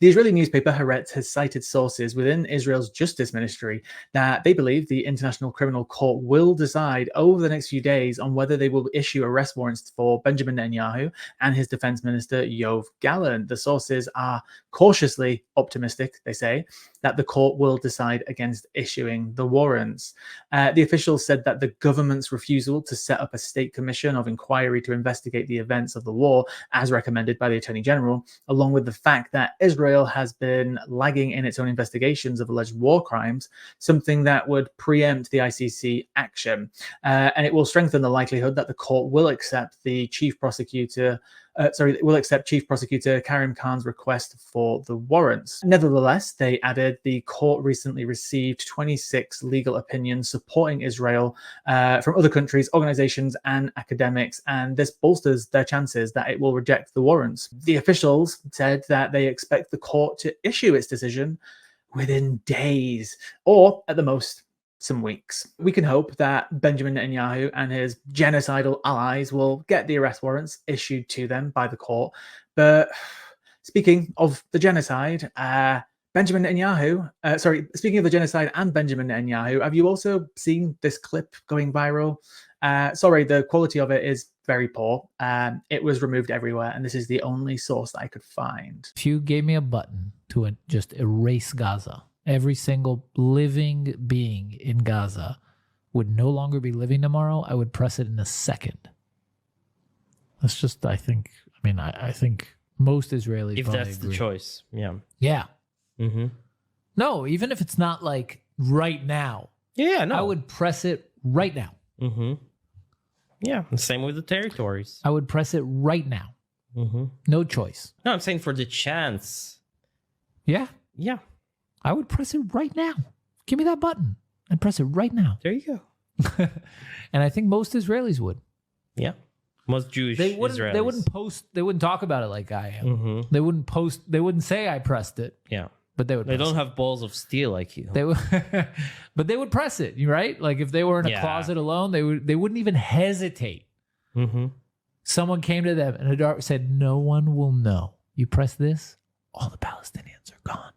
The Israeli newspaper Haaretz has cited sources within Israel's Justice Ministry that they believe the International Criminal Court will decide over the next few days on whether they will issue arrest warrants for Benjamin Netanyahu and his defense minister, Yoav Gallant. The sources are cautiously optimistic, they say, that the court will decide against issuing the warrants. The officials said that the government's refusal to set up a state commission of inquiry to investigate the events of the war, as recommended by the Attorney General, along with the fact that Israel has been lagging in its own investigations of alleged war crimes, something that would preempt the ICC action. And it will strengthen the likelihood that the court will accept the Chief Prosecutor Karim Khan's request for the warrants. Nevertheless, they added the court recently received 26 legal opinions supporting Israel from other countries, organizations, and academics, and this bolsters their chances that it will reject the warrants. The officials said that they expect the court to issue its decision within days, or at the most, some weeks. We can hope that Benjamin Netanyahu and his genocidal allies will get the arrest warrants issued to them by the court. But speaking of the genocide, speaking of the genocide and Benjamin Netanyahu, have you also seen this clip going viral? The quality of it is very poor. It was removed everywhere, and this is the only source that I could find. If you gave me a button to just erase Gaza, every single living being in Gaza would no longer be living tomorrow, I would press it in a second. That's just, I think most Israelis if that's agree. The choice. Yeah. Mm-hmm. No, even if it's not like right now. Yeah, no. I would press it right now. Mm-hmm. Yeah, the same with the territories. I would press it right now. Mm-hmm. No choice. No, I'm saying for the chance. Yeah. Yeah. I would press it right now. Give me that button and press it right now. There you go. And I think most Israelis would. Yeah. Most Jewish Israelis. They wouldn't talk about it like I am. Mm-hmm. They wouldn't say I pressed it. Yeah. But they would. They don't have balls of steel like you. They would, but they would press it, right? Like if they were in a closet alone, they wouldn't even hesitate. Mm-hmm. Someone came to them and said, "No one will know. You press this, all the Palestinians are gone."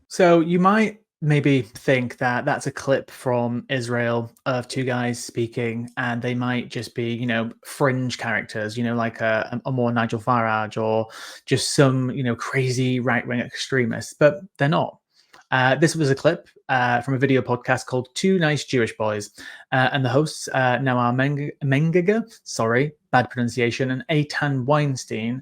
So you might maybe think that that's a clip from Israel of two guys speaking, and they might just be, fringe characters, like a more Nigel Farage or just some, crazy right-wing extremists, but they're not. This was a clip from a video podcast called Two Nice Jewish Boys. And the hosts, Noah Mengiger, sorry, bad pronunciation, and Eitan Weinstein,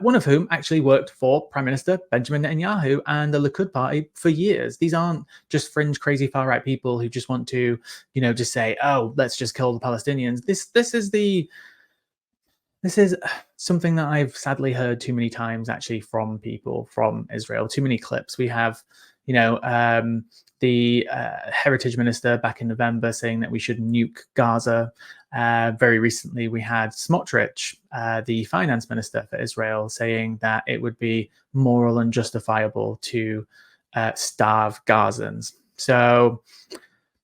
one of whom actually worked for Prime Minister Benjamin Netanyahu and the Likud party for years. These aren't just fringe, crazy far-right people who just want to, just say, oh, let's just kill the Palestinians. This is something that I've sadly heard too many times, actually, from people from Israel. Too many clips. We have the heritage minister back in November saying that we should nuke Gaza. Very recently, we had Smotrich, the finance minister for Israel, saying that it would be moral and justifiable to starve Gazans. So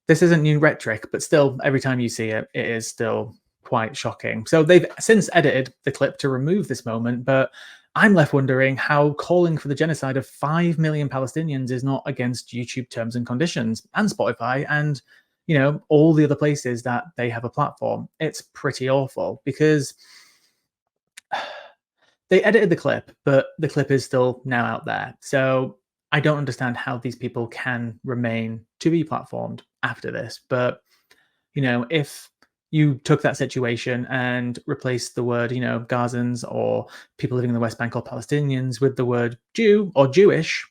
this isn't new rhetoric, but still, every time you see it, it is still quite shocking. So they've since edited the clip to remove this moment, but I'm left wondering how calling for the genocide of 5 million Palestinians is not against YouTube terms and conditions and Spotify and, all the other places that they have a platform. It's pretty awful because they edited the clip, but the clip is still now out there. So I don't understand how these people can remain to be platformed after this. But, if you took that situation and replaced the word, Gazans or people living in the West Bank or Palestinians with the word Jew or Jewish,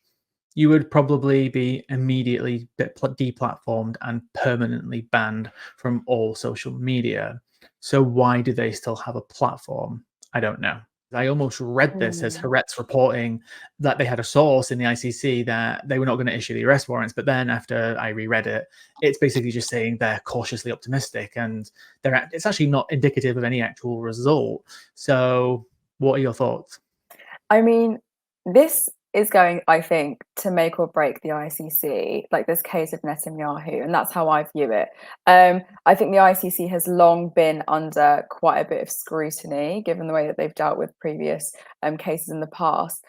you would probably be immediately deplatformed and permanently banned from all social media. So why do they still have a platform? I don't know. I almost read this as Haaretz reporting that they had a source in the ICC that they were not going to issue the arrest warrants. But then after I reread it, it's basically just saying they're cautiously optimistic and it's actually not indicative of any actual result. So what are your thoughts? I mean, this is going, I think, to make or break the ICC, like this case of Netanyahu, and that's how I view it. I think the ICC has long been under quite a bit of scrutiny, given the way that they've dealt with previous cases in the past.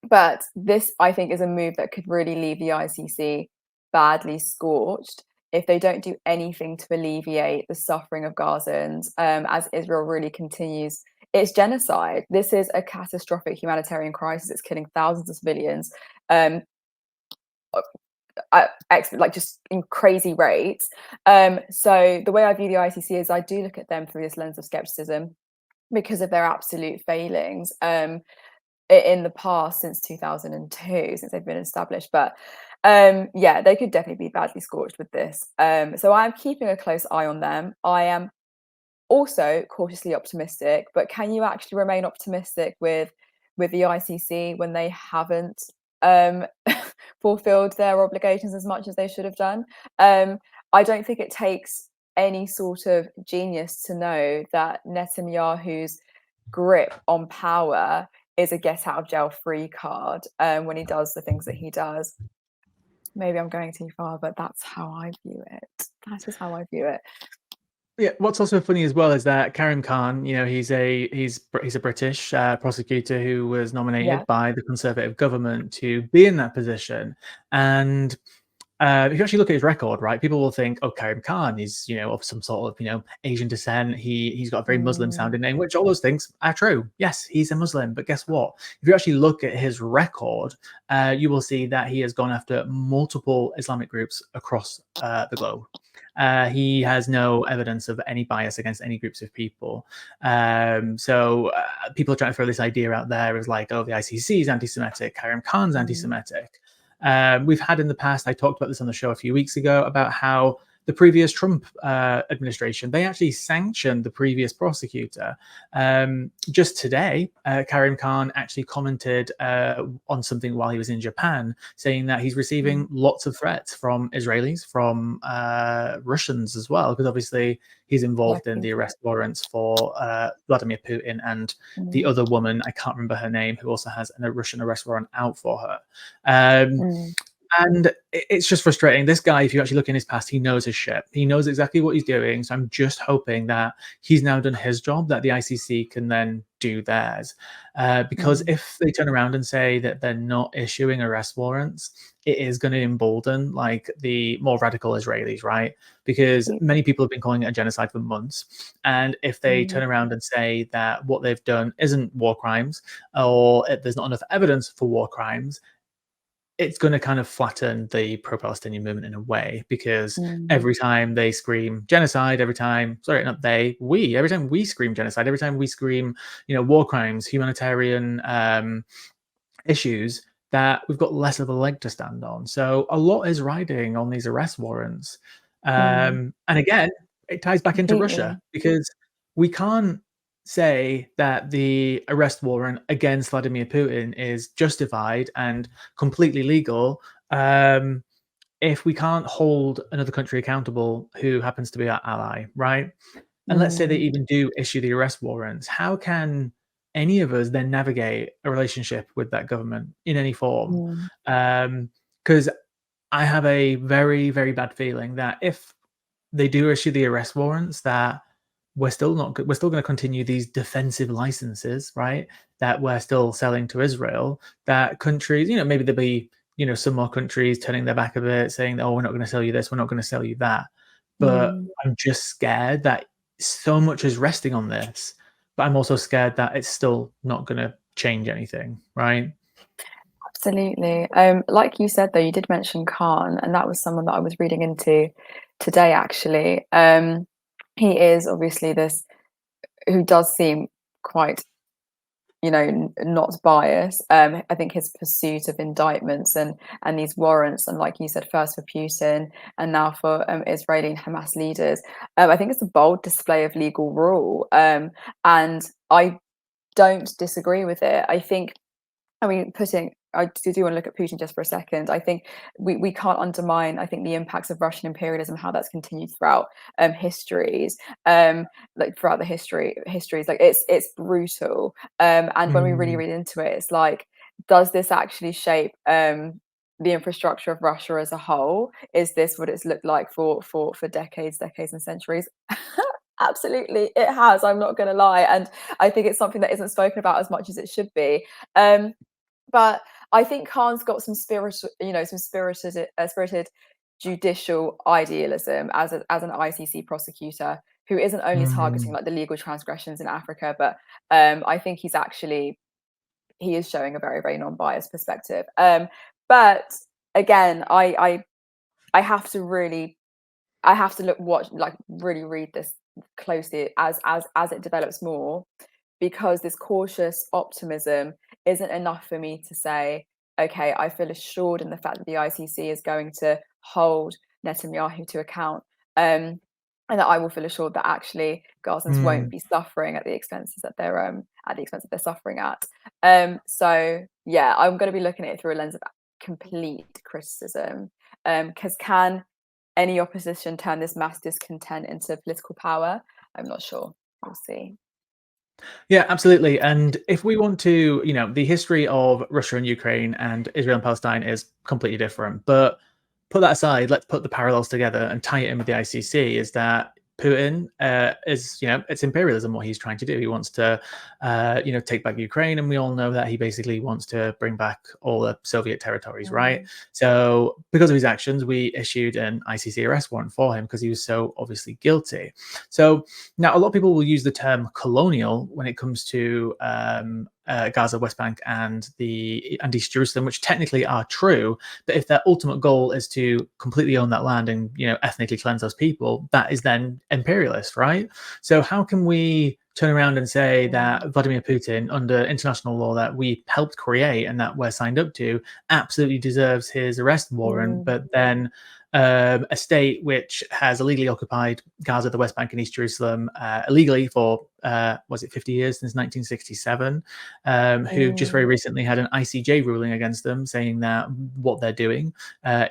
But this, I think, is a move that could really leave the ICC badly scorched if they don't do anything to alleviate the suffering of Gazans, as Israel really continues its genocide. This is a catastrophic humanitarian crisis. It's killing thousands of civilians, just in crazy rates. So the way I view the ICC is I do look at them through this lens of skepticism because of their absolute failings in the past since 2002, since they've been established. But yeah, they could definitely be badly scorched with this. So I'm keeping a close eye on them. I am also cautiously optimistic, but can you actually remain optimistic with the ICC when they haven't fulfilled their obligations as much as they should have done? I don't think it takes any sort of genius to know that Netanyahu's grip on power is a get out of jail free card when he does the things that he does. Maybe I'm going too far, but that's how I view it. That is how I view it. Yeah, what's also funny as well is that Karim Khan, he's a British prosecutor who was nominated by the Conservative government to be in that position. And if you actually look at his record, right, people will think, oh, Karim Khan, he's of some sort of Asian descent. He's got a very Muslim sounding name, which all those things are true. Yes, he's a Muslim, but guess what? If you actually look at his record, you will see that he has gone after multiple Islamic groups across the globe. He has no evidence of any bias against any groups of people. So people are trying to throw this idea out there as like, oh, the ICC is anti-Semitic, Karim Khan's anti-Semitic. We've had in the past, I talked about this on the show a few weeks ago, about how the previous Trump administration, they actually sanctioned the previous prosecutor. Just today, Karim Khan actually commented on something while he was in Japan, saying that he's receiving lots of threats from Israelis, from Russians as well, because obviously he's involved in the arrest warrants for Vladimir Putin and the other woman, I can't remember her name, who also has a Russian arrest warrant out for her. And it's just frustrating. This guy, if you actually look in his past, he knows his shit. He knows exactly what he's doing. So I'm just hoping that he's now done his job, that the ICC can then do theirs. Because if they turn around and say that they're not issuing arrest warrants, it is going to embolden like the more radical Israelis, right? Because many people have been calling it a genocide for months. And if they turn around and say that what they've done isn't war crimes, or there's not enough evidence for war crimes, it's going to kind of flatten the pro-Palestinian movement in a way, because every time they scream genocide, every time we scream genocide, every time we scream, war crimes, humanitarian issues, that we've got less of a leg to stand on. So a lot is riding on these arrest warrants. And again, it ties back into Russia, because we can't say that the arrest warrant against Vladimir Putin is justified and completely legal if we can't hold another country accountable who happens to be our ally, right? And let's say they even do issue the arrest warrants. How can any of us then navigate a relationship with that government in any form? Because I have a very, very bad feeling that if they do issue the arrest warrants, that we're still going to continue these defensive licenses, right? That we're still selling to Israel. That countries, maybe there'll be, some more countries turning their back a bit, saying that, oh, we're not going to sell you this, we're not going to sell you that. But I'm just scared that so much is resting on this. But I'm also scared that it's still not going to change anything, right? Absolutely. Like you said, though, you did mention Khan, and that was someone that I was reading into today, actually. He is obviously this who does seem quite, not biased. I think his pursuit of indictments and these warrants, and like you said, first for Putin and now for Israeli and Hamas leaders, I think it's a bold display of legal rule. And I don't disagree with it. I do want to look at Putin just for a second. I think we can't undermine, I think, the impacts of Russian imperialism, how that's continued throughout histories, like throughout the histories. Like it's brutal. And when we really read into it, it's like, does this actually shape the infrastructure of Russia as a whole? Is this what it's looked like for decades and centuries? Absolutely, it has. I'm not going to lie, and I think it's something that isn't spoken about as much as it should be. But I think Khan's got some spirited judicial idealism as an ICC prosecutor who isn't only targeting like the legal transgressions in Africa, but I think he is showing a very, very non-biased perspective. But again, I have to really really read this closely as it develops more, because this cautious optimism isn't enough for me to say, okay, I feel assured in the fact that the ICC is going to hold Netanyahu to account, and that I will feel assured that actually Gazans won't be suffering at the expenses that they're suffering at. So yeah, I'm going to be looking at it through a lens of complete criticism, because can any opposition turn this mass discontent into political power? I'm not sure. We'll see. Yeah, absolutely. And if we want to, the history of Russia and Ukraine and Israel and Palestine is completely different. But put that aside, let's put the parallels together and tie it in with the ICC. Is that Putin is, it's imperialism what he's trying to do. He wants to, take back Ukraine, and we all know that he basically wants to bring back all the Soviet territories, right? So because of his actions, we issued an ICC arrest warrant for him because he was so obviously guilty. So now a lot of people will use the term colonial when it comes to Gaza, West Bank, and East Jerusalem, which technically are true. But if their ultimate goal is to completely own that land and ethnically cleanse those people, that is then imperialist, right? So how can we turn around and say that Vladimir Putin, under international law that we helped create and that we're signed up to, absolutely deserves his arrest warrant, but then a state which has illegally occupied Gaza, the West Bank, and East Jerusalem illegally for 50 years, since 1967, who just very recently had an ICJ ruling against them, saying that what they're doing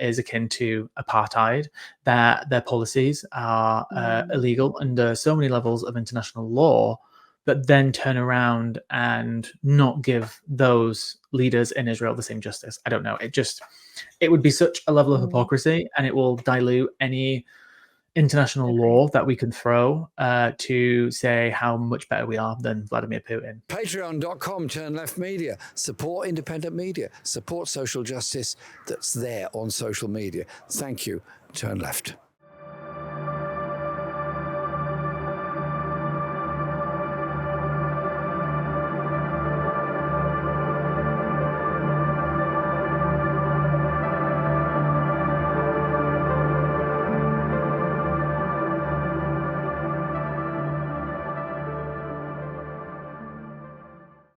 is akin to apartheid, that their policies are illegal under so many levels of international law, but then turn around and not give those leaders in Israel the same justice. I don't know. It would be such a level of hypocrisy, and it will dilute any international law that we can throw to say how much better we are than Vladimir Putin. Patreon.com, Turn Left Media. Support independent media. Support social justice that's there on social media. Thank you. Turn Left.